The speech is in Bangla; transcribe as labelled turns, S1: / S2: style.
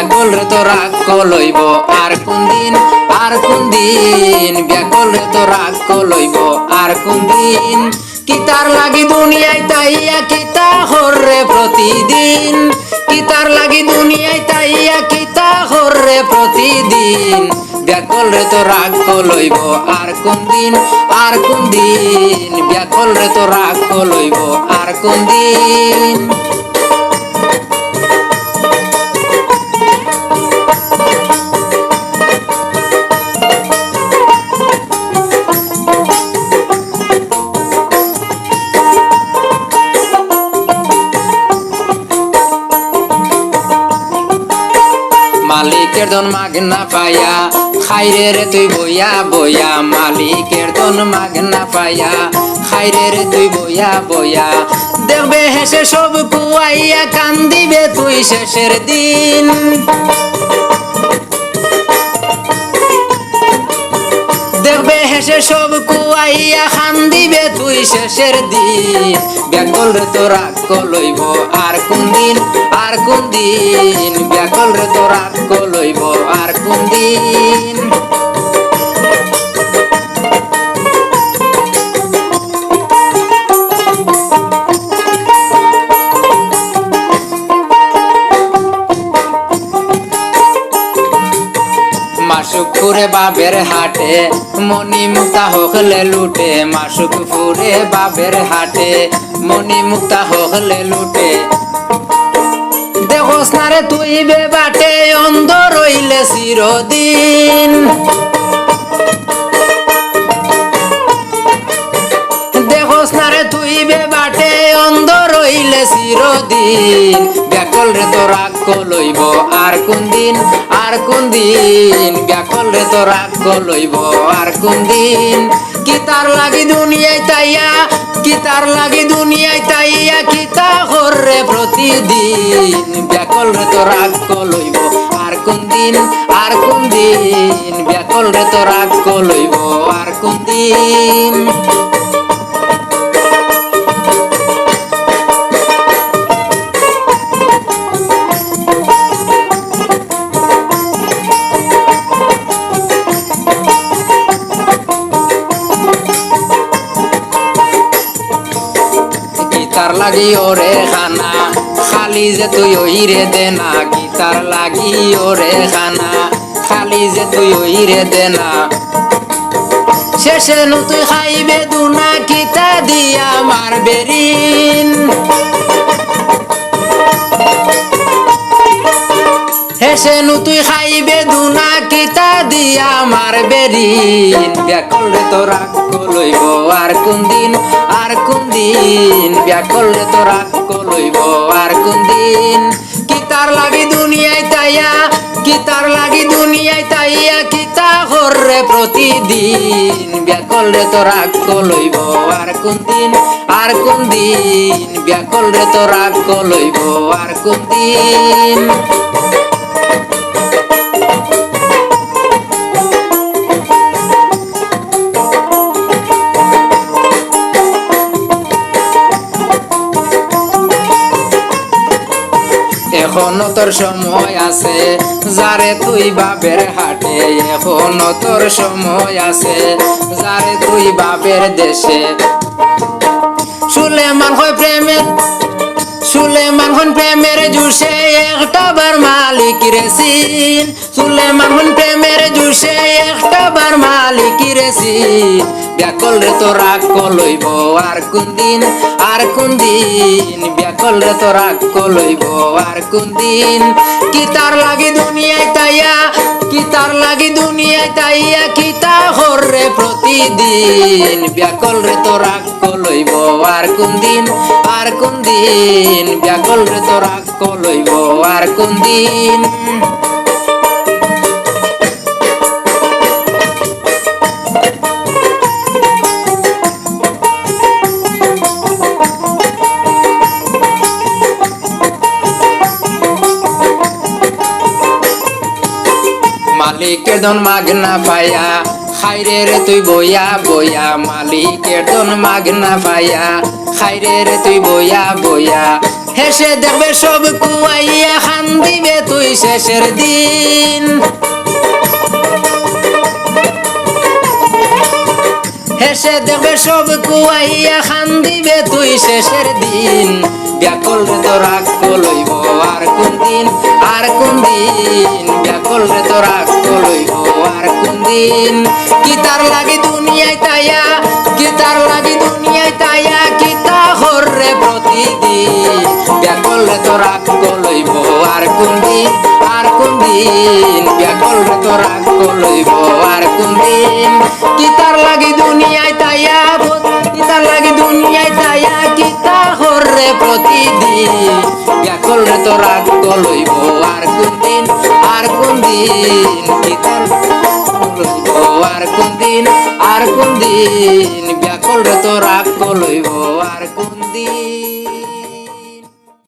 S1: ব্যাকল রে তোরা কলইব আর কোন দিন ব্যাকল রে তোরা কলইব আর কোন দিন কিতার লাগি দুনিয়ায় তাইয়া কিতা হরে প্রতিদিন কিতার লাগি দুনিয়ায় তাইয়া কিতা হরে প্রতিদিন ব্যাকল রে তোরা কলইব আর কোন দিন ব্যাকল রে তোরা কলইব আর কোন দিন মালিকের ধন মাগ না পায়া খাইরে রে তুই বইয়া বইয়া মালিকের ধন মাগ না পায়া খাইরে রে তুই বইয়া বইয়া দেখবে হেসে সব কুয়াইয়া কান্দিবে তুই শেষের দিন দেখবে হেসে সব কুয়াইয়া কান্দিবে তুই শেষের দিন ব্যাকল রে তোরা কলইব আর কোন দিন ব্যাকল রে তোরা কলইব আর কোন দিন মাসুক ফুরে বাবের হাটে মনি মুক্তা হকলে লুটে মাসুক ফুরে বাবের হাটে মনি মুক্তা হকলে লুটে দেখোস না রে তুই বে বাটে অন্ধ রইলে চিরদিন দেখোস না রে তুই বে বাটে অন্ধ রইলে চিরদিন ব্যাকল রে তোরা কলইব আর কোন দিন ব্যাকল রে তোরা কলইব আর কোন দিন কিতার লাগি দুনিয়ায় তাইয়া কিতা হরে প্রতিদিন ব্যাকল রে তোরা কলইব আর কোন দিন ব্যাকল রে তোরা কলইব আর কোন দিন গীতার লাগি ওরে খানা খালি যে তুই ওইরে দেনা গীতার লাগি ওরে খানা খালি যে তুই ওইরে দেনা শেষে নু তুই খাইবে দুনা কিতা দিয়া মারবে ঋণ হেসে নু তুই খাইবে দুনা কিতা দিয়া মারবে ঋণ ব্যাকল রে তোরা কলইব আর কোন দিন ব্যাকল রে তোরা কলইব আর কোন দিন কিতার লাগি দুনিয়ায় তাইয়া কিতা হরে প্রতিদিন ব্যাকল রে তোরা কলইব আর কোন দিন ব্যাকল রে তোরা কলইব আর কোন দিন এখনো তোর সময় আছে যারে তুই বাবের হাটে এখনো তোর সময় আছে যারে তুই বাবের দেশে সুলেমান হন প্রেমের জুসে একটা বার মালিক রেসিন সুলেমান হন প্রেমের জুসে একটা বার মালিক রেসিন ব্যাকল রে তোরা কলইব আর কোন দিন ব্যাকল রে তোরা কলইব আর কোন দিন কিতার লাগি দুনিয়ায় তাইয়া কিতা হরে প্রতিদিন ব্যাকল রে তোরা কলইব আর কোন দিন ব্যাকল রে তোরা কলইব আর কোন দিন মালিকের ধন মাগ না পায়া খাইরে রে তুই বইয়া বইয়া মালিকের ধন মাগ না পায়া খাইরে রে তুই বইয়া বইয়া হেসে দেখবে সব কুয়াইয়া খান দিবে তুই শেষের দিন হেসে দেখবে সব কুয়াইয়া খান দিবে তুই শেষের দিন ব্যাকল রে তোরা কলইব আর কোন দিন আর কোন দিন ব্যাকল রে তোরা কলইব আর কোন দিন কিতার লাগি দুনিয়ায় তাইয়া কিতার লাগি দুনিয়ায় তাইয়া কিতা হরে প্রতিদিন ব্যাকল রে তোরা কলইব আর কোন দিন আর কোন দিন ব্যাকল রে তোরা কলইব আর কোন দিন কিতার লাগি দুনিয়ায় তাইয়া কিতার লাগি দুনিয়ায় তাইয়া কিতা হরে প্রতিদিন ব্যাকল রে তোরা কলইব আর কোন দিন আর কোন দিন কিতার কলইব আর কোন দিন আর কোন দিন ব্যাকল রে তোরা কলইব আর কোন